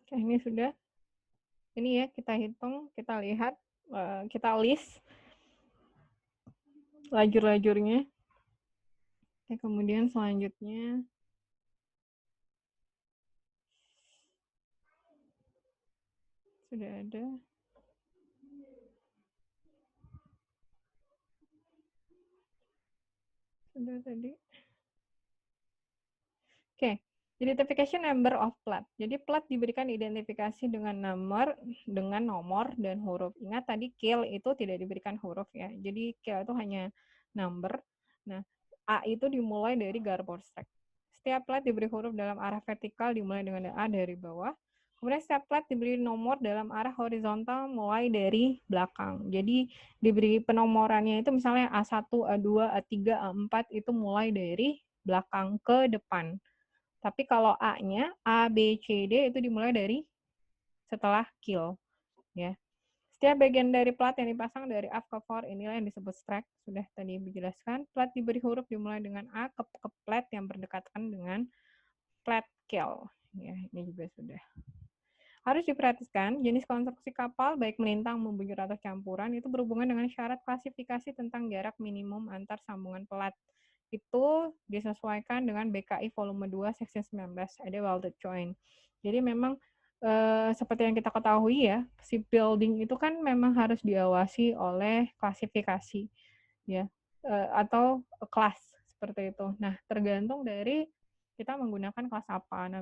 Oke, ini sudah. Ini ya, kita hitung, kita lihat, kita list lajur-lajurnya. Oke, kemudian selanjutnya sudah ada. Sudah tadi. Oke, identification number of plat. Jadi plat diberikan identifikasi dengan nomor dan huruf. Ingat tadi kill itu tidak diberikan huruf ya. Jadi kill itu hanya number. Nah, A itu dimulai dari garbor stack. Setiap plat diberi huruf dalam arah vertikal dimulai dengan A dari bawah. Kemudian setiap plat diberi nomor dalam arah horizontal mulai dari belakang. Jadi diberi penomorannya itu misalnya A1, A2, A3, A4 itu mulai dari belakang ke depan. Tapi kalau A-nya, A, B, C, D itu dimulai dari setelah kill. Ya. Setiap bagian dari plat yang dipasang dari up ke for, inilah yang disebut stack. Sudah tadi dijelaskan. Plat diberi huruf dimulai dengan A ke plat yang berdekatan dengan plat kill. Ya, ini juga sudah. Harus diperhatikan, jenis konstruksi kapal, baik melintang, membujur, atau campuran, itu berhubungan dengan syarat klasifikasi tentang jarak minimum antar sambungan pelat. Itu disesuaikan dengan BKI volume 2 seksi 19, ada welded joint. Jadi memang seperti yang kita ketahui ya, shipbuilding itu kan memang harus diawasi oleh klasifikasi ya, atau kelas seperti itu. Nah, tergantung dari kita menggunakan kelas apa. Nah,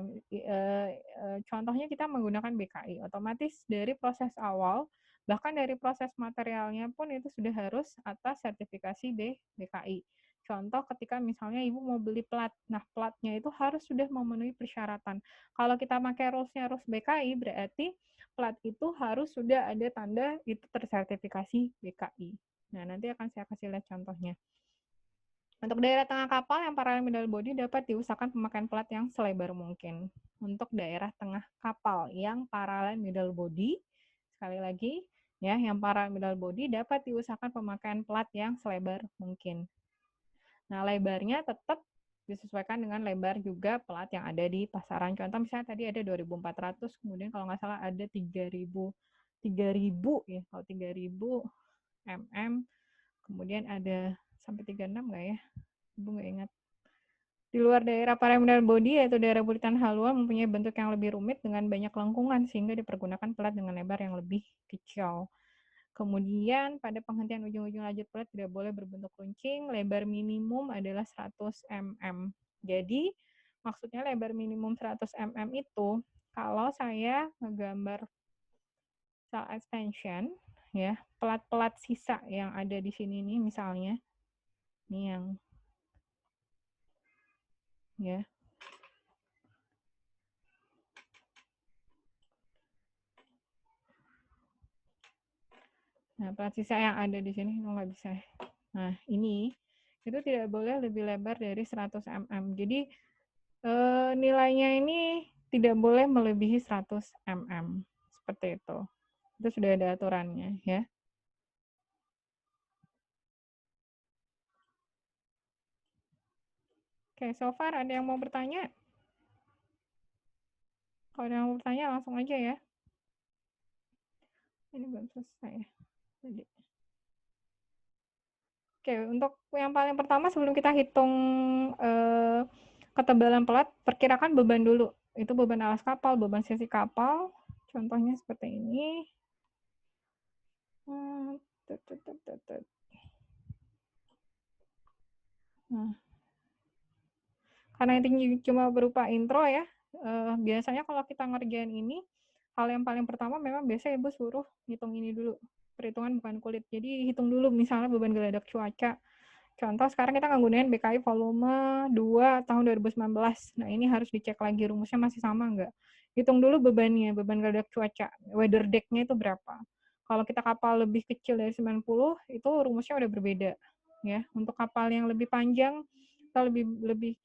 contohnya kita menggunakan BKI, otomatis dari proses awal, bahkan dari proses materialnya pun itu sudah harus atas sertifikasi BKI. Contoh ketika misalnya ibu mau beli plat, nah platnya itu harus sudah memenuhi persyaratan. Kalau kita pakai rules-nya rules BKI, berarti plat itu harus sudah ada tanda itu tersertifikasi BKI. Nah, nanti akan saya kasih lihat contohnya. Untuk daerah tengah kapal yang paralel middle body dapat diusahakan pemakaian plat yang selebar mungkin. Untuk daerah tengah kapal yang paralel middle body, sekali lagi, ya, yang paralel middle body dapat diusahakan pemakaian plat yang selebar mungkin. Nah, lebarnya tetap disesuaikan dengan lebar juga plat yang ada di pasaran. Contoh misalnya tadi ada 2400, kemudian kalau nggak salah ada 3000 ya, kalau 3000 mm, kemudian ada sampai 36 nggak ya? Ibu nggak ingat. Di luar daerah parietal body, yaitu daerah buritan halua, mempunyai bentuk yang lebih rumit dengan banyak lengkungan, sehingga dipergunakan pelat dengan lebar yang lebih kecil. Kemudian pada penghentian ujung-ujung lajur pelat tidak boleh berbentuk runcing, lebar minimum adalah 100 mm. Jadi maksudnya lebar minimum 100 mm itu kalau saya ngegambar cell extension ya, pelat-pelat sisa yang ada di sini nih misalnya, ini yang ya. Nah, pelat sisa yang ada di sini nggak bisa. Nah, ini itu tidak boleh lebih lebar dari 100 mm. Jadi nilainya ini tidak boleh melebihi 100 mm. Seperti itu. Itu sudah ada aturannya ya. Oke, so far ada yang mau bertanya? Kalau ada yang mau bertanya langsung aja ya. Ini belum selesai ya. Jadi. Oke, untuk yang paling pertama sebelum kita hitung ketebalan pelat, perkirakan beban dulu. Itu beban alas kapal, beban sisi kapal. Contohnya seperti ini. Nah, karena ini cuma berupa intro ya, biasanya kalau kita ngerjain ini, hal yang paling pertama memang biasa ibu suruh hitung ini dulu, perhitungan bukan kulit. Jadi hitung dulu misalnya beban geladak cuaca. Contoh sekarang kita nggunain BKI volume 2 tahun 2019. Nah ini harus dicek lagi rumusnya masih sama nggak. Hitung dulu bebannya, beban geladak cuaca, weather deck-nya itu berapa. Kalau kita kapal lebih kecil dari 90, itu rumusnya udah berbeda. Ya, untuk kapal yang lebih panjang atau lebih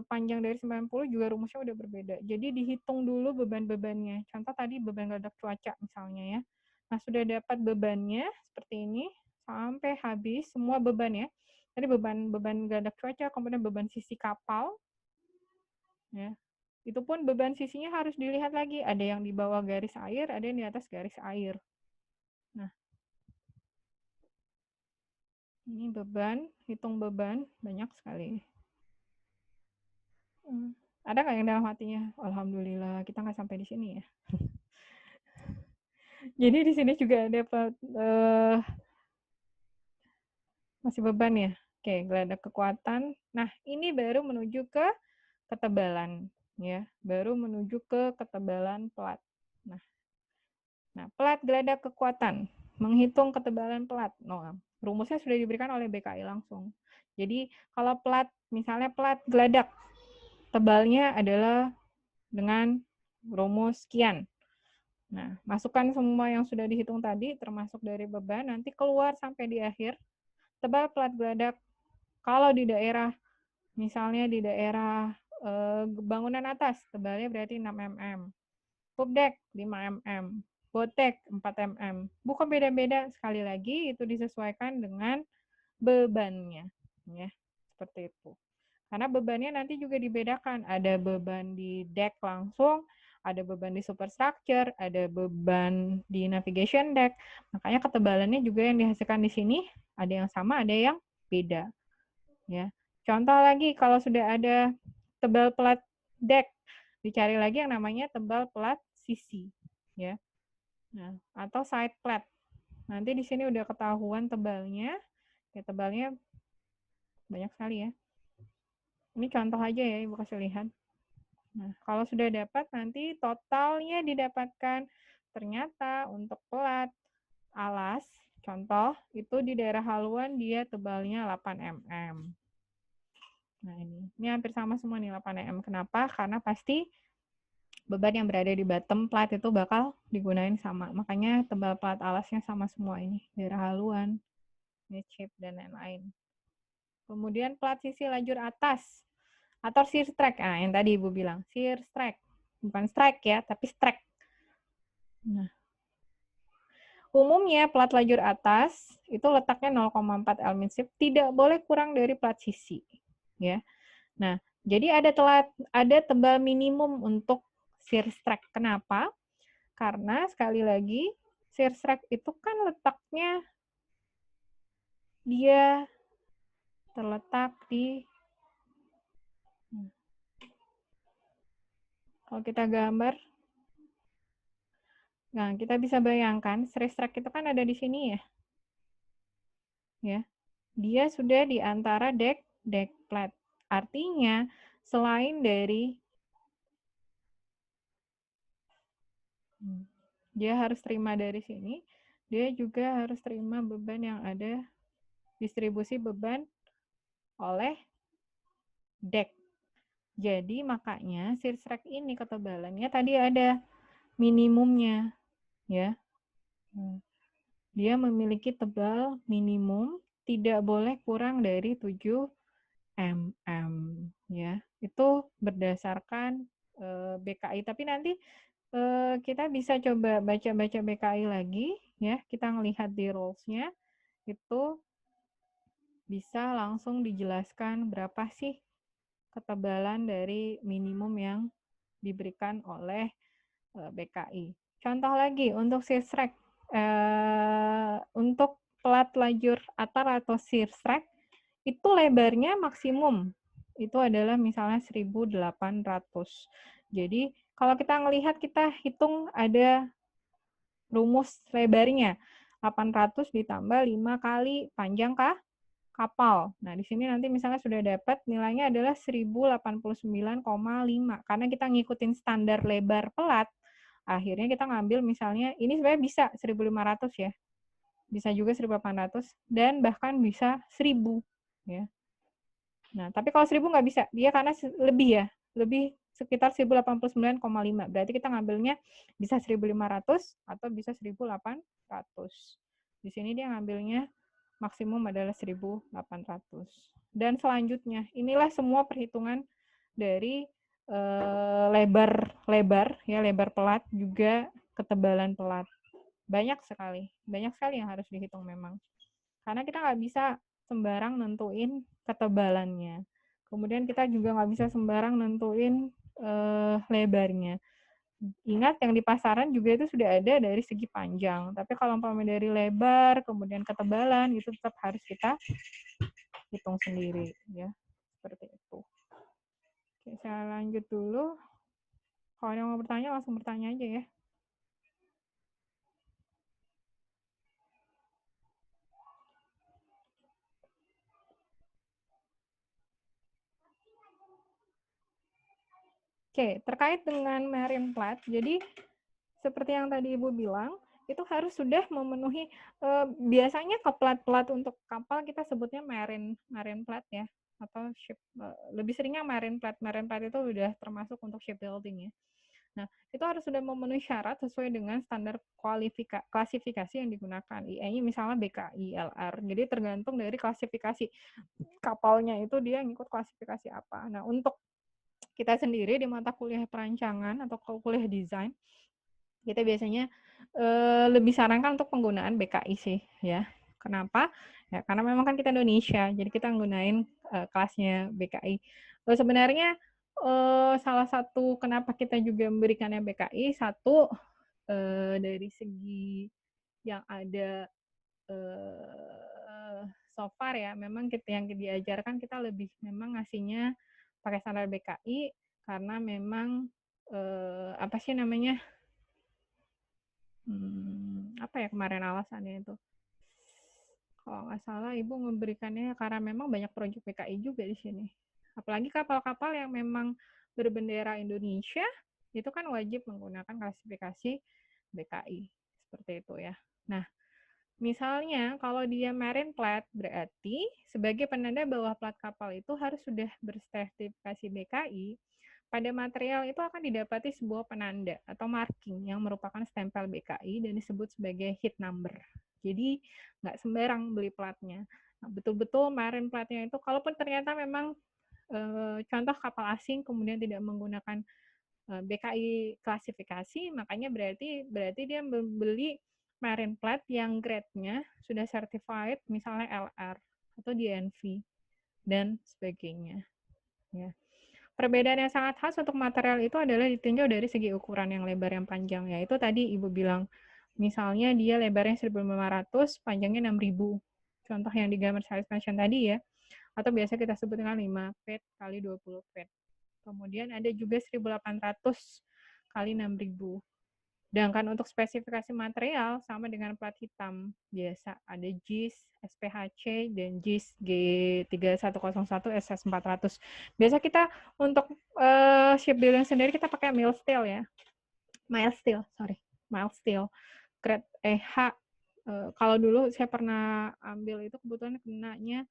panjang dari 90 juga rumusnya udah berbeda. Jadi dihitung dulu beban-bebannya. Contoh tadi beban geladak cuaca misalnya ya. Nah, sudah dapat bebannya seperti ini sampai habis semua beban ya. Tadi beban geladak cuaca, kemudian beban sisi kapal ya. Itu pun beban sisinya harus dilihat lagi. Ada yang di bawah garis air, ada yang di atas garis air. Nah, ini beban, hitung beban, banyak sekali. Ada nggak yang dalam hatinya? Alhamdulillah, kita nggak sampai di sini ya. Jadi di sini juga dapat masih beban ya. Oke, geladak kekuatan. Nah, ini baru menuju ke ketebalan ya. Baru menuju ke ketebalan plat. Nah, plat geladak kekuatan. Menghitung ketebalan plat. No, rumusnya sudah diberikan oleh BKI langsung. Jadi, kalau plat, misalnya plat geladak, tebalnya adalah dengan rumus sekian. Nah, masukkan semua yang sudah dihitung tadi, termasuk dari beban, nanti keluar sampai di akhir. Tebal plat geladak, kalau di daerah, misalnya di daerah bangunan atas, tebalnya berarti 6 mm. Pubdek 5 mm. Botek 4 mm. Bukan beda-beda, sekali lagi itu disesuaikan dengan bebannya. Ya, seperti itu. Karena bebannya nanti juga dibedakan. Ada beban di deck langsung, ada beban di superstructure, ada beban di navigation deck. Makanya ketebalannya juga yang dihasilkan di sini ada yang sama, ada yang beda. Ya. Contoh lagi, kalau sudah ada tebal plat deck, dicari lagi yang namanya tebal plat sisi. Ya. Nah, atau side plat. Nanti di sini udah ketahuan tebalnya. Ya, tebalnya banyak sekali ya. Ini contoh aja ya, Ibu kasih lihat. Nah, kalau sudah dapat, nanti totalnya didapatkan. Ternyata untuk plat alas, contoh, itu di daerah haluan dia tebalnya 8 mm. Nah, ini hampir sama semua nih 8 mm. Kenapa? Karena pasti beban yang berada di bottom plat itu bakal digunain sama. Makanya tebal plat alasnya sama semua ini. Daerah haluan, chip, dan lain-lain. Kemudian plat sisi lajur atas atau shear strike. Nah, yang tadi Ibu bilang, shear strike. Bukan strike ya, tapi strike. Nah, umumnya plat lajur atas itu letaknya 0,4 L-min-sip, tidak boleh kurang dari plat sisi, ya. Nah, jadi ada tebal minimum untuk shear strike. Kenapa? Karena sekali lagi shear strike itu kan letaknya dia terletak di, kalau kita gambar, nah kita bisa bayangkan shear strike itu kan ada di sini ya. Ya. Dia sudah di antara deck plat. Artinya selain dari dia harus terima dari sini, dia juga harus terima beban yang ada, distribusi beban oleh deck. Jadi makanya shear strike ini ketebalannya tadi ada minimumnya, ya. Dia memiliki tebal minimum tidak boleh kurang dari 7 mm, ya. Itu berdasarkan BKI. Tapi nanti kita bisa coba baca-baca BKI lagi, ya. Kita ngelihat di rules-nya itu bisa langsung dijelaskan berapa sih ketebalan dari minimum yang diberikan oleh BKI. Contoh lagi untuk shear strike, untuk plat lajur atar atau shear strike itu lebarnya maksimum itu adalah misalnya 1.800. Jadi kalau kita ngelihat, kita hitung ada rumus lebarnya 800 ditambah 5 kali panjang kapal. Nah, di sini nanti misalnya sudah dapat nilainya adalah 1089,5. Karena kita ngikutin standar lebar pelat, akhirnya kita ngambil misalnya, ini sebenarnya bisa 1.500 ya. Bisa juga 1.800 dan bahkan bisa 1.000 ya. Nah, tapi kalau 1.000 nggak bisa, dia karena lebih ya, lebih sekitar 1089,5. Berarti kita ngambilnya bisa 1.500 atau bisa 1.800. Di sini dia ngambilnya maksimum adalah 1.800. Dan selanjutnya, inilah semua perhitungan dari lebar pelat, juga ketebalan pelat. Banyak sekali yang harus dihitung memang. Karena kita nggak bisa sembarang nentuin ketebalannya. Kemudian kita juga nggak bisa sembarang nentuin lebarnya. Ingat yang di pasaran juga itu sudah ada dari segi panjang, tapi kalau umpamanya dari lebar, kemudian ketebalan, itu tetap harus kita hitung sendiri, ya. Seperti itu. Oke, saya lanjut dulu. Kalau yang mau bertanya, langsung bertanya aja ya. Oke, terkait dengan marine plat, jadi seperti yang tadi Ibu bilang, itu harus sudah memenuhi, biasanya ke plat-plat untuk kapal kita sebutnya marine plat ya, atau ship, lebih seringnya marine plat. Marine plat itu udah termasuk untuk shipbuilding ya. Nah, itu harus sudah memenuhi syarat sesuai dengan standar klasifikasi yang digunakan. IE-nya misalnya BKI, LR. Jadi tergantung dari klasifikasi kapalnya itu dia ngikut klasifikasi apa. Nah, untuk kita sendiri di mata kuliah perancangan atau kuliah desain, kita biasanya lebih sarankan untuk penggunaan BKI sih ya. Kenapa? Ya karena memang kan kita Indonesia, jadi kita nggunain kelasnya BKI. Sebenarnya salah satu kenapa kita juga memberikannya BKI, satu dari segi yang ada so far ya, memang kita yang diajarkan kita lebih memang ngasihnya pakai standar BKI karena memang apa sih namanya, apa ya kemarin alasannya itu? Kalau nggak salah Ibu memberikannya karena memang banyak proyek PKI juga di sini. Apalagi kapal-kapal yang memang berbendera Indonesia, itu kan wajib menggunakan klasifikasi BKI. Seperti itu ya. Nah, misalnya kalau dia marine plat, berarti sebagai penanda bahwa plat kapal itu harus sudah bersertifikasi BKI, pada material itu akan didapati sebuah penanda atau marking yang merupakan stempel BKI dan disebut sebagai hit number. Jadi nggak sembarang beli platnya. Nah, betul-betul marine platnya itu, kalaupun ternyata memang contoh kapal asing kemudian tidak menggunakan BKI klasifikasi, makanya berarti dia membeli marine plat yang grade-nya sudah certified, misalnya LR atau DNV dan sebagainya. Ya. Perbedaan yang sangat khas untuk material itu adalah ditinjau dari segi ukuran yang lebar yang panjang, yaitu tadi Ibu bilang, misalnya dia lebarnya 1.500, panjangnya 6.000. Contoh yang di gambar size mention tadi ya, atau biasa kita sebut dengan 5 feet kali 20 feet. Kemudian ada juga 1.800 kali 6.000. Sedangkan untuk spesifikasi material sama dengan plat hitam biasa, ada JIS, SPHC, dan JIS G3101 SS400. Biasa kita untuk shipbuilding sendiri kita pakai mild steel ya. Mild steel. Grade EH. Kalau dulu saya pernah ambil itu kebetulan kenanya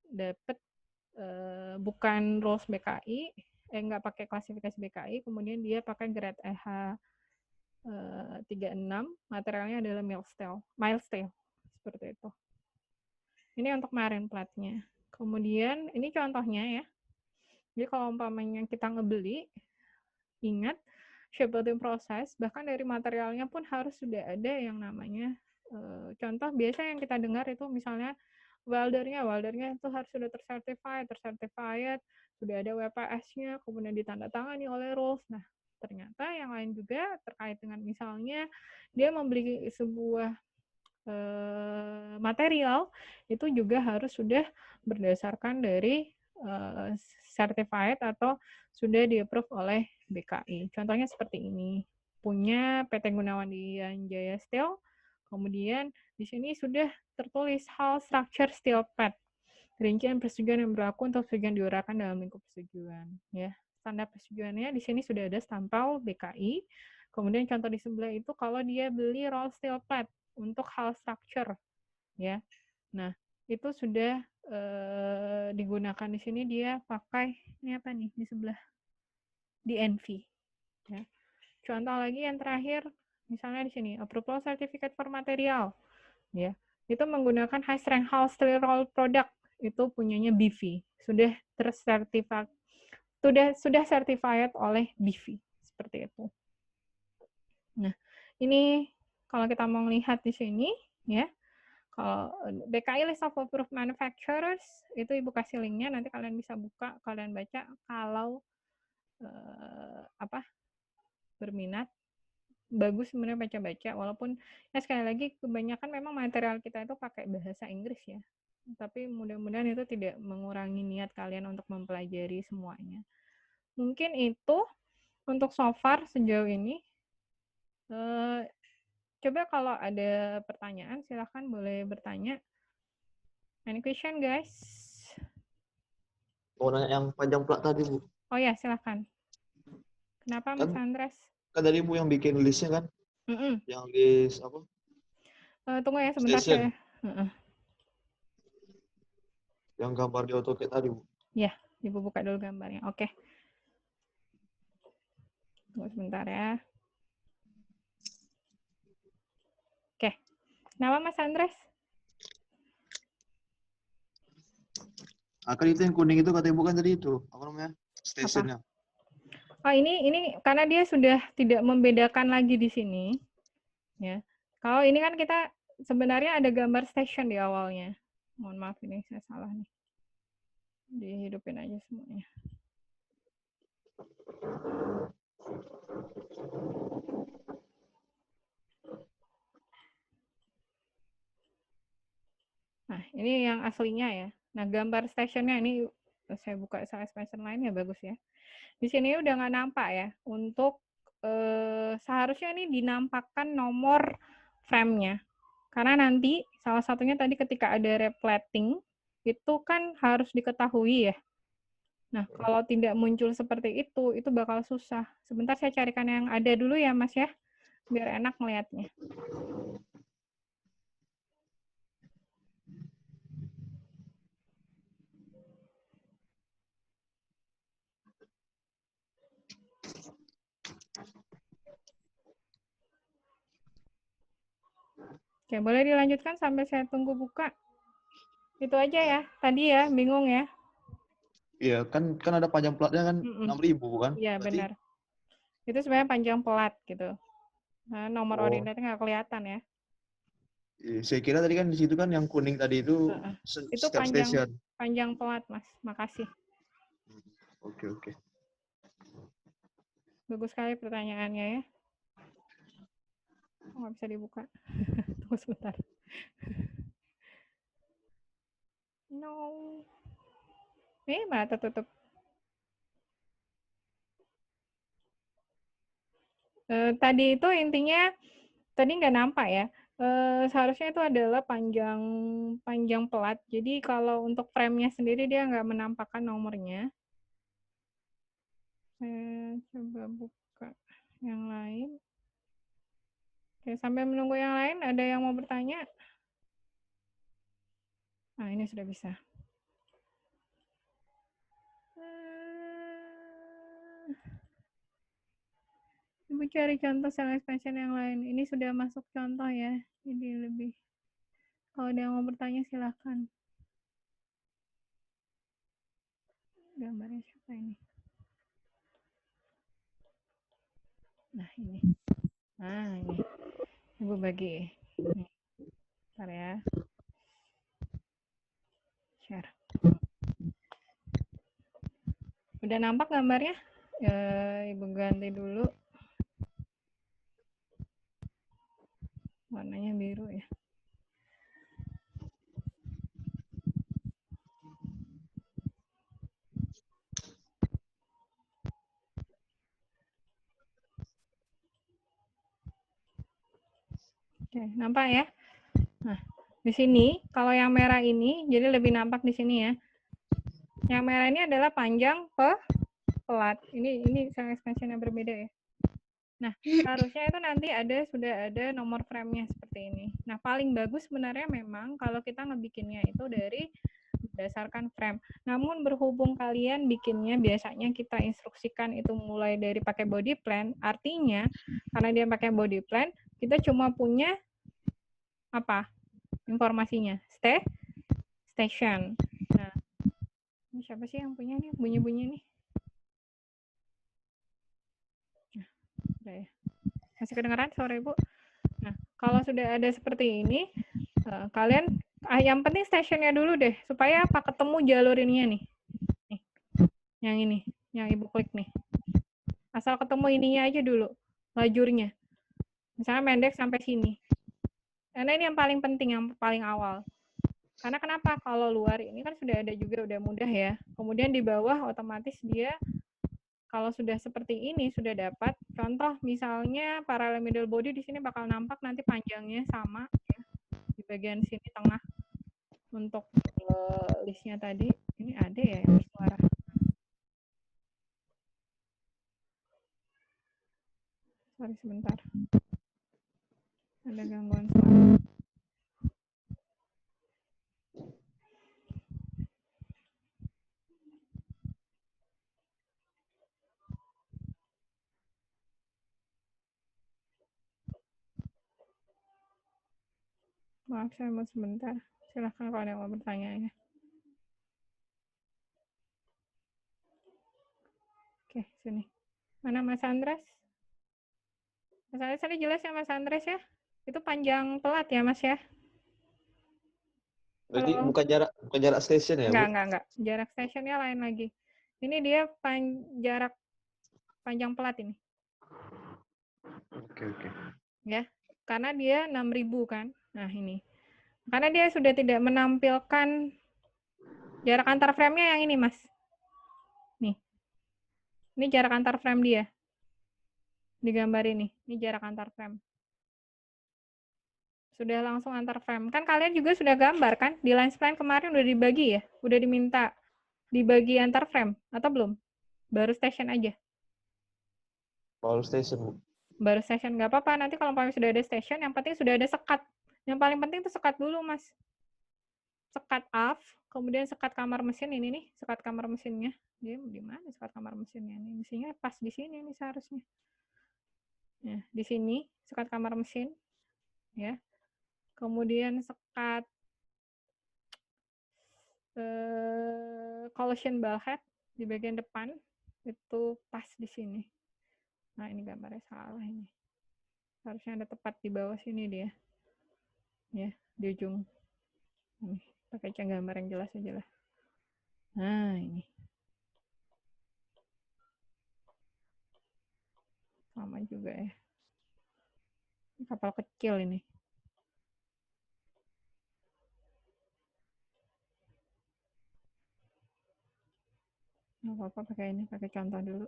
dapet bukan rules BKI, nggak pakai klasifikasi BKI, kemudian dia pakai grade EH 36, materialnya adalah mild steel, seperti itu. Ini untuk marine platnya. Kemudian ini contohnya ya. Jadi kalau umpamanya kita ngebeli, ingat shipbuilding proses, bahkan dari materialnya pun harus sudah ada yang namanya contoh biasa yang kita dengar itu misalnya weldernya itu harus sudah tersertified, sudah ada WPS-nya, kemudian ditandatangani oleh rules. Nah, ternyata yang lain juga terkait dengan misalnya dia membeli sebuah material itu juga harus sudah berdasarkan dari certified atau sudah di-approve oleh BKI. Contohnya seperti ini. Punya PT Gunawan Jaya Steel, kemudian di sini sudah tertulis Hull Structure Steel Pad. Rincian persetujuan yang berlaku untuk persetujuan diuraikan dalam lingkup persetujuan. Ya, standar persetujuannya di sini sudah ada stempel BKI. Kemudian contoh di sebelah itu kalau dia beli roll steel pad untuk hull structure, ya. Nah, itu sudah digunakan di sini dia pakai ini apa nih di sebelah DNV. Ya. Contoh lagi yang terakhir, misalnya di sini approval certificate for material, ya. Itu menggunakan high strength hull steel roll product, itu punyanya BV, sudah tersertifikat, sudah certified oleh BV, seperti itu. Nah, ini kalau kita mau melihat di sini, ya, kalau BKI List of Approved Manufacturers, itu Ibu kasih linknya, nanti kalian bisa buka, kalian baca, kalau berminat, bagus sebenarnya baca-baca, walaupun ya sekali lagi kebanyakan memang material kita itu pakai bahasa Inggris ya. Tapi mudah-mudahan itu tidak mengurangi niat kalian untuk mempelajari semuanya. Mungkin itu untuk so far sejauh ini. Coba kalau ada pertanyaan silahkan boleh bertanya. Any question guys? Mau nanya yang panjang plat tadi, Bu. Oh ya, silahkan. Kenapa Mas Andres? Kan tadi Bu yang bikin listnya kan? Yang list apa? Tunggu ya sebentar Station. saya. Yang gambar di AutoCAD tadi, Bu. Ya, Ibu buka dulu gambarnya. Oke. Tunggu sebentar ya. Oke. Nama Mas Andres? Kan itu yang kuning itu katanya bukan tadi itu. Apa namanya? Stationnya. Oh, ini karena dia sudah tidak membedakan lagi di sini. Ya. Kalau ini kan kita sebenarnya ada gambar station di awalnya. Mohon maaf ini saya salah nih. Dihidupin aja semuanya. Nah, ini yang aslinya ya. Nah, gambar stationnya ini saya buka station lain ya bagus ya. Di sini udah nggak nampak ya. Untuk seharusnya ini dinampakkan nomor frame-nya. Karena nanti salah satunya tadi ketika ada replating itu kan harus diketahui ya. Nah, kalau tidak muncul seperti itu bakal susah. Sebentar saya carikan yang ada dulu ya, Mas ya, biar enak melihatnya. Oke, boleh dilanjutkan sampai saya tunggu buka. Itu aja ya, tadi ya, bingung ya. Iya, kan ada panjang platnya kan 6.000 bukan? Iya, benar. Itu sebenarnya panjang plat gitu. Nah, nomor ordinatnya nggak kelihatan ya. Saya kira tadi kan di situ kan yang kuning tadi itu setiap station. Panjang plat, Mas. Makasih. Oke. Bagus sekali pertanyaannya ya. Nggak bisa dibuka. Tunggu sebentar. No. Malah tertutup. Tadi itu intinya, tadi nggak nampak ya. Seharusnya itu adalah panjang plat. Jadi kalau untuk frame-nya sendiri dia nggak menampakkan nomornya. Saya coba buka yang lain. Oke, sambil menunggu yang lain, ada yang mau bertanya? Nah, ini sudah bisa. Ibu cari contoh cell expansion yang lain. Ini sudah masuk contoh ya. Jadi lebih. Kalau ada yang mau bertanya silahkan. Gambarnya siapa ini? Nah, ini. Nah, ini. Ibu bagi. Nih. Bentar ya. Share. Udah nampak gambarnya? Ibu ganti dulu. Warnanya biru ya. Oke, nampak ya? Nah, di sini kalau yang merah ini jadi lebih nampak di sini ya. Yang merah ini adalah panjang pelat. Ini cell expansion yang berbeda ya. Nah, harusnya itu nanti sudah ada nomor frame-nya seperti ini. Nah, paling bagus sebenarnya memang kalau kita ngebikinnya itu dari berdasarkan frame. Namun berhubung kalian bikinnya biasanya kita instruksikan itu mulai dari pakai body plan, artinya karena dia pakai body plan, kita cuma punya apa? Informasinya. Station. Nah, ini siapa sih yang punya nih? Bunyi-bunyi nih. Nah, udah ya. Masih kedengaran suara Ibu? Nah, kalau sudah ada seperti ini, kalian yang penting stationnya dulu deh, supaya apa? Ketemu jalur ininya nih. Yang ini, yang Ibu klik nih. Asal ketemu ininya aja dulu, lajurnya. Misalnya pendek sampai sini. Karena ini yang paling penting, yang paling awal. Karena kenapa? Kalau luar ini kan sudah ada juga, udah mudah ya. Kemudian di bawah otomatis dia kalau sudah seperti ini, sudah dapat. Contoh misalnya parallel middle body di sini bakal nampak nanti panjangnya sama ya. Di bagian sini tengah untuk listnya tadi. Ini ada ya yang bersuara. Sorry sebentar. Ada gangguan suara. Maaf, saya mau sebentar. Silahkan kalau ada yang mau bertanya ya. Oke, sini. Mana Mas Andres? Mas Andres tadi jelas ya Mas Andres ya? Itu panjang pelat ya Mas ya? Berarti Halo? bukan jarak station ya, Bu? Enggak. Jarak stationnya lain lagi. Ini dia jarak panjang pelat ini. Oke. Ya, karena dia 6.000 kan. Nah, ini. Karena dia sudah tidak menampilkan jarak antar frame-nya yang ini, Mas. Nih. Ini jarak antar frame dia. Di gambar ini. Ini jarak antar frame. Sudah langsung antar frame. Kan kalian juga sudah gambar kan? Di line spline kemarin udah dibagi ya? Udah diminta dibagi antar frame atau belum? Baru station aja. Power station, Bu. Baru station nggak apa-apa. Nanti kalau sudah ada station, yang penting sudah ada sekat. Yang paling penting itu sekat dulu, Mas. Sekat off, kemudian sekat kamar mesin ini nih, sekat kamar mesinnya. Dia di mana sekat kamar mesinnya? Ini mesinnya pas di sini nih seharusnya. Ya, di sini sekat kamar mesin, ya. Kemudian sekat collision bulkhead di bagian depan itu pas di sini. Nah, ini gambarnya salah ini. Harusnya ada tepat di bawah sini dia. Ya, di ujung. Ini pakai gambar yang jelas aja lah. Nah, ini. Sama juga ya. Ini kapal kecil ini. Nggak apa-apa pakai ini, pakai contoh dulu.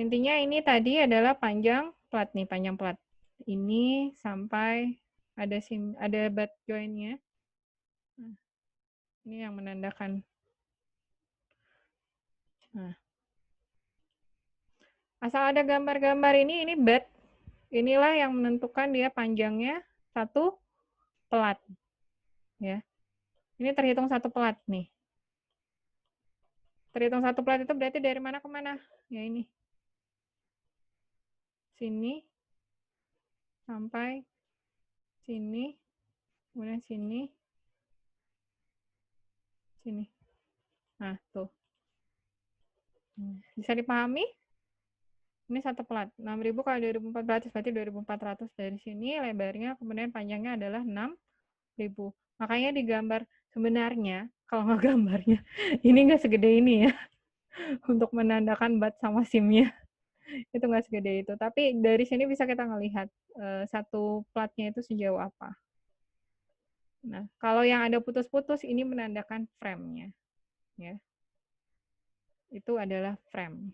Intinya ini tadi adalah panjang plat nih, panjang plat. Ini sampai ada butt joint-nya. Nah, ini yang menandakan. Nah, asal ada gambar-gambar ini butt. Inilah yang menentukan dia panjangnya satu plat. Ya. Ini terhitung satu plat nih. Terhitung satu plat itu berarti dari mana ke mana? Ya ini. Sini sampai sini, kemudian sini, sini. Nah, tuh. Bisa dipahami? Ini satu plat. 6.000 kali 2.400 berarti 2.400 dari sini lebarnya, kemudian panjangnya adalah 6.000. Makanya di gambar sebenarnya, kalau nggak gambarnya, ini nggak segede ini ya, untuk menandakan bat sama SIM-nya. Itu nggak segede itu. Tapi dari sini bisa kita ngelihat satu platnya itu sejauh apa. Nah, kalau yang ada putus-putus, ini menandakan frame-nya. Ya. Itu adalah frame.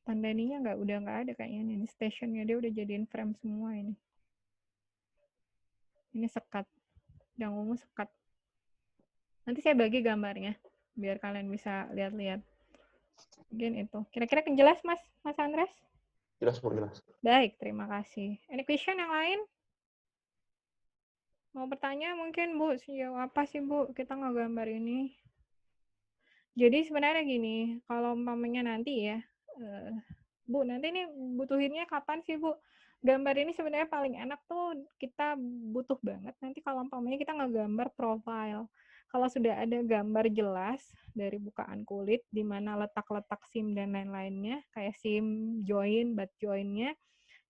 Tanda ininya udah nggak ada kayaknya ini stationnya, dia udah jadiin frame semua ini. Ini sekat, yang ungu sekat. Nanti saya bagi gambarnya biar kalian bisa lihat-lihat. Mungkin itu. Kira-kira jelas Mas Andres? Jelas, Bu, jelas. Baik, terima kasih. Any question yang lain? Mau bertanya mungkin Bu, sejauh apa sih Bu kita ngegambar ini? Jadi sebenarnya gini, kalau umpamanya nanti ya, Bu, nanti ini butuhinnya kapan sih Bu? Gambar ini sebenarnya paling enak tuh kita butuh banget nanti kalau umpamanya kita ngegambar profile. Kalau sudah ada gambar jelas dari bukaan kulit, di mana letak-letak SIM dan lain-lainnya, kayak SIM join, butt join-nya,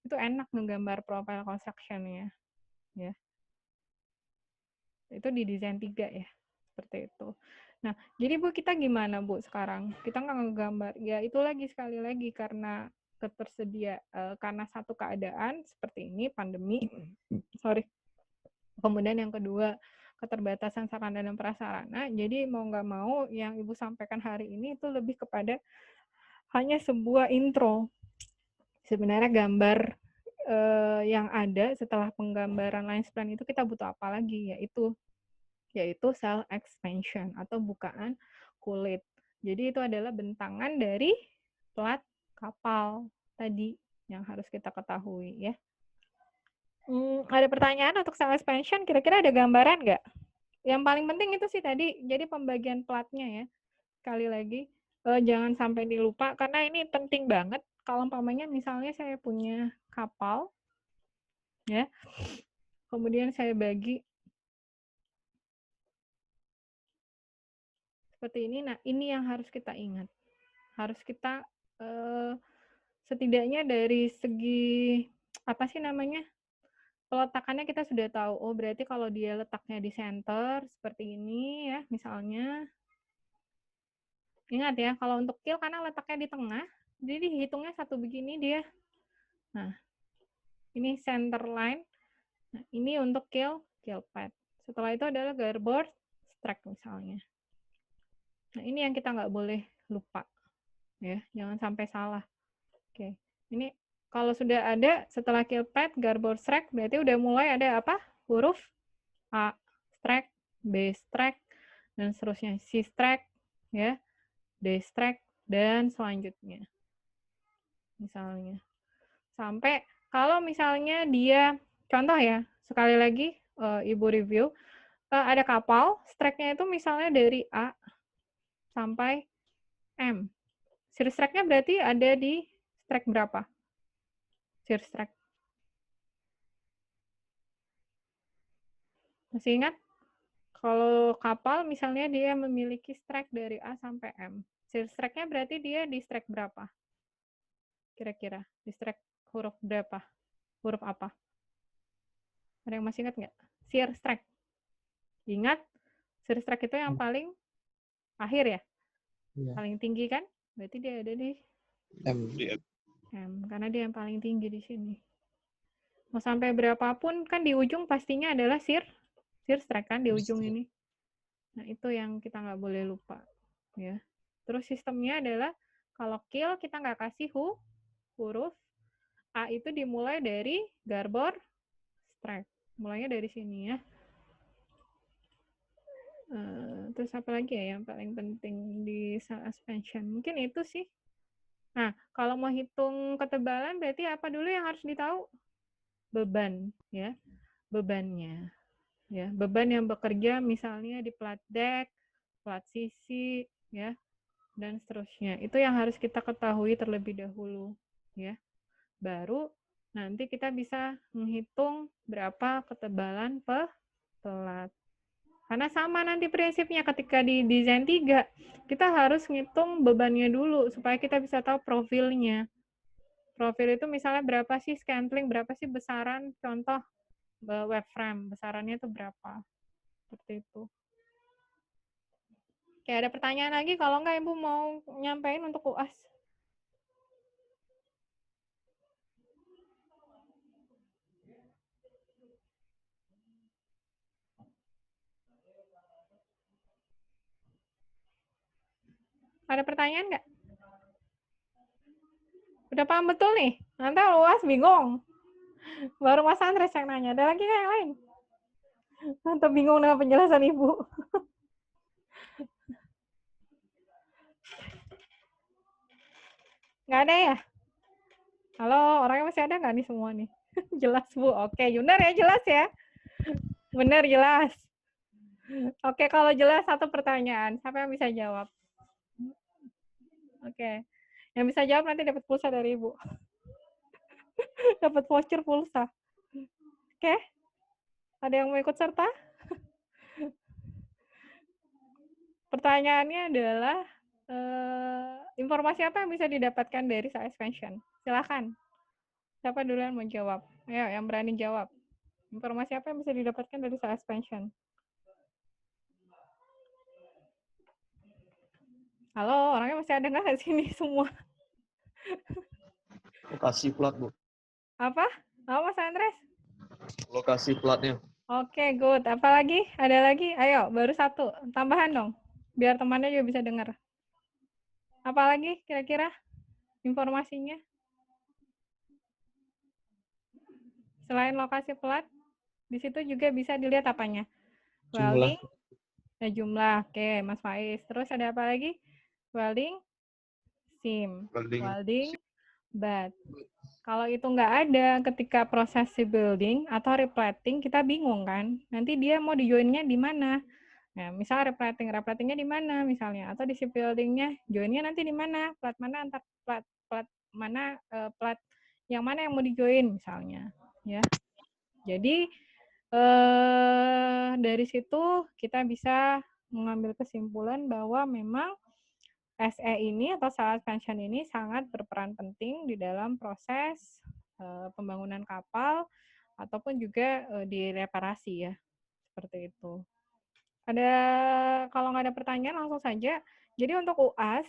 itu enak ngegambar profile construction-nya. Ya. Itu di desain 3 ya, seperti itu. Nah, jadi Bu, kita gimana Bu sekarang? Kita nggak ngegambar. Ya itu lagi, sekali lagi, karena karena satu keadaan seperti ini, pandemi, sorry. Kemudian yang kedua, keterbatasan sarana dan prasarana. Jadi mau nggak mau yang Ibu sampaikan hari ini itu lebih kepada hanya sebuah intro. Sebenarnya gambar yang ada setelah penggambaran line spline itu kita butuh apa lagi, yaitu cell expansion atau bukaan kulit. Jadi itu adalah bentangan dari plat kapal tadi yang harus kita ketahui ya. Ada pertanyaan untuk cell expansion, kira-kira ada gambaran nggak? Yang paling penting itu sih tadi, jadi pembagian platnya ya. Sekali lagi, jangan sampai dilupa, karena ini penting banget. Kalau umpamanya misalnya saya punya kapal, ya, kemudian saya bagi seperti ini. Nah, ini yang harus kita ingat. Harus kita setidaknya dari segi apa sih namanya, peletakannya kita sudah tahu. Oh, berarti kalau dia letaknya di center seperti ini ya, misalnya. Ingat ya, kalau untuk kill karena letaknya di tengah, jadi dihitungnya satu begini dia. Nah, ini center line. Nah, ini untuk kill pad. Setelah itu adalah garboard strike misalnya. Nah, ini yang kita nggak boleh lupa. Ya, jangan sampai salah. Oke, ini kalau sudah ada setelah kill pad, garboard strike, berarti udah mulai ada apa? Huruf A strike, B strike, dan seterusnya. C strike, ya, D strike, dan selanjutnya. Misalnya. Sampai kalau misalnya dia, contoh ya, sekali lagi Ibu review, ada kapal, strike-nya itu misalnya dari A sampai M. Series strike-nya berarti ada di strike berapa? Series strike. Masih ingat? Kalau kapal misalnya dia memiliki strike dari A sampai M. Series strike-nya berarti dia di strike berapa? Kira-kira di strike huruf berapa? Huruf apa? Ada yang masih ingat nggak? Shear strike. Ingat, shear strike itu yang paling akhir ya? Paling tinggi kan? Berarti dia ada di M. karena dia yang paling tinggi di sini. Mau sampai berapapun kan di ujung pastinya adalah shear strike kan di ujung ini. Nah, itu yang kita nggak boleh lupa ya. Terus sistemnya adalah kalau kill kita nggak kasih huruf A, itu dimulai dari garboard strike. Mulainya dari sini ya. Terus apa lagi ya yang paling penting di cell expansion? Mungkin itu sih. Nah, kalau mau hitung ketebalan berarti apa dulu yang harus ditahu? Beban ya. Bebannya. Ya, beban yang bekerja misalnya di plat deck, plat sisi ya, dan seterusnya. Itu yang harus kita ketahui terlebih dahulu ya. Baru nanti kita bisa menghitung berapa ketebalan pelat. Karena sama nanti prinsipnya ketika di desain 3, kita harus ngitung bebannya dulu supaya kita bisa tahu profilnya. Profil itu misalnya berapa sih scantling, berapa sih besaran contoh web frame, besarannya itu berapa. Seperti itu. Oke, ada pertanyaan lagi? Kalau enggak, Ibu mau nyampein untuk UAS. Ada pertanyaan nggak? Udah paham betul nih? Nanti UAS bingung. Baru Mas Andres yang nanya. Ada lagi nggak yang lain? Nanti bingung dengan penjelasan Ibu. Nggak ada ya? Halo, orangnya masih ada nggak nih semua nih? Jelas, Bu. Oke, benar ya, jelas ya? Benar, jelas. Oke, kalau jelas satu pertanyaan. Siapa yang bisa jawab? Oke. Yang bisa jawab nanti dapat pulsa dari Ibu. Dapat voucher pulsa. Oke? Ada yang mau ikut serta? Pertanyaannya adalah, informasi apa yang bisa didapatkan dari cell expansion? Silakan. Siapa duluan mau jawab? Ayo, yang berani jawab. Informasi apa yang bisa didapatkan dari cell expansion? Halo, orangnya masih ada nggak di sini semua? Lokasi plat, Bu. Apa? Apa Mas Andres? Lokasi platnya. Oke, good. Apa lagi? Ada lagi? Ayo, baru satu. Tambahan dong, biar temannya juga bisa dengar. Apa lagi kira-kira informasinya? Selain lokasi plat, di situ juga bisa dilihat apanya? Jumlah. Welding, jumlah. Oke, Mas Faiz. Terus ada apa lagi? Welding, SIM. Welding. Welding, bat. Kalau itu nggak ada ketika proses building atau replating, kita bingung kan? Nanti dia mau di-join-nya di mana? Nah, misal replatingnya di mana misalnya, atau di building-nya, join-nya nanti di mana? Plat mana antar plat mana plat yang mana yang mau di-join misalnya, ya. Jadi dari situ kita bisa mengambil kesimpulan bahwa memang SE ini atau Saat Pension ini sangat berperan penting di dalam proses pembangunan kapal ataupun juga di reparasi ya, seperti itu. Ada kalau nggak ada pertanyaan langsung saja. Jadi untuk UAS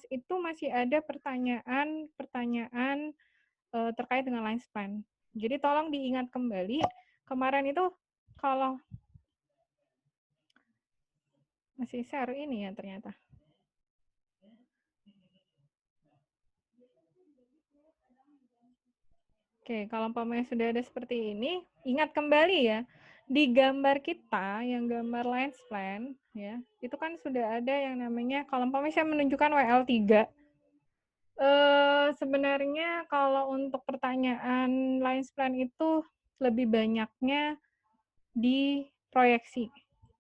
itu masih ada pertanyaan terkait dengan lifespan. Jadi tolong diingat kembali kemarin itu kalau masih share ini ya ternyata. Oke, kalau umpamanya sudah ada seperti ini, ingat kembali ya, di gambar kita, yang gambar lines plan, ya, itu kan sudah ada yang namanya, kalau umpamanya saya menunjukkan WL3, sebenarnya kalau untuk pertanyaan lines plan itu lebih banyaknya di proyeksi.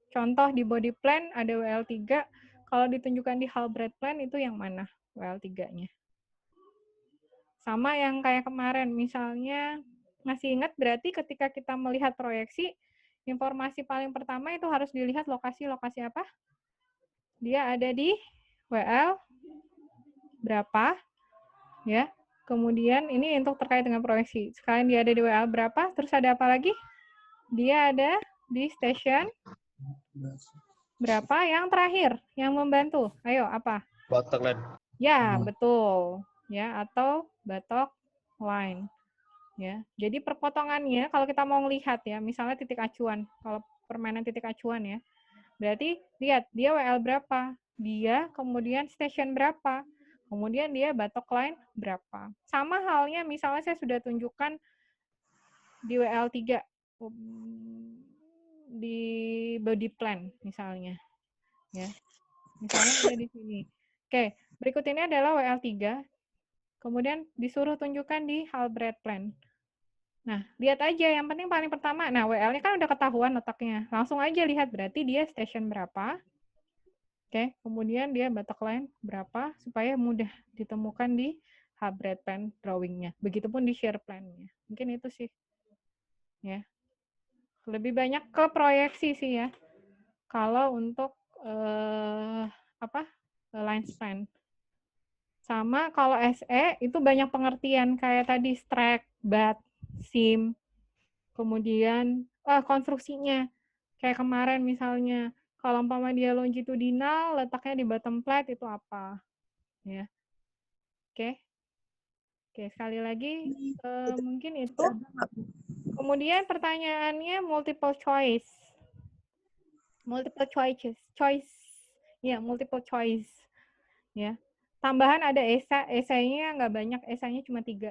Contoh di body plan ada WL3, kalau ditunjukkan di hull bread plan itu yang mana WL3-nya? Sama yang kayak kemarin, misalnya masih ingat berarti ketika kita melihat proyeksi, informasi paling pertama itu harus dilihat lokasi apa? Dia ada di WL berapa, ya. Kemudian ini untuk terkait dengan proyeksi. Sekalian dia ada di WL berapa, terus ada apa lagi? Dia ada di station berapa? Yang terakhir, yang membantu. Ayo, apa? Batak line. Ya, betul. Ya, atau batok line. Ya, jadi perpotongannya kalau kita mau melihat ya, misalnya titik acuan, kalau permainan titik acuan ya, berarti lihat dia WL berapa, dia kemudian station berapa, kemudian dia batok line berapa. Sama halnya misalnya saya sudah tunjukkan di WL3 di body plan misalnya, ya, misalnya ada di sini. Oke, berikut ini adalah WL3, kemudian disuruh tunjukkan di hull bread plan. Nah, lihat aja, yang penting paling pertama, nah WL-nya kan udah ketahuan letaknya. Langsung aja lihat, berarti dia station berapa. Oke, kemudian dia batok line berapa, supaya mudah ditemukan di hub-bread plan drawing-nya. Begitupun di share plan-nya. Mungkin itu sih. Ya. Lebih banyak ke proyeksi sih ya. Kalau untuk line span. Sama kalau SE itu banyak pengertian kayak tadi strike, bat, sim, kemudian konstruksinya. Kayak kemarin misalnya, kalau umpama dia longitudinal, letaknya di bottom plate itu apa? Ya. Oke. Oke, sekali lagi mungkin itu. Kemudian pertanyaannya multiple choice. Multiple choice. Ya, multiple choice. Ya. Tambahan ada esainya nggak banyak, esainya cuma 3.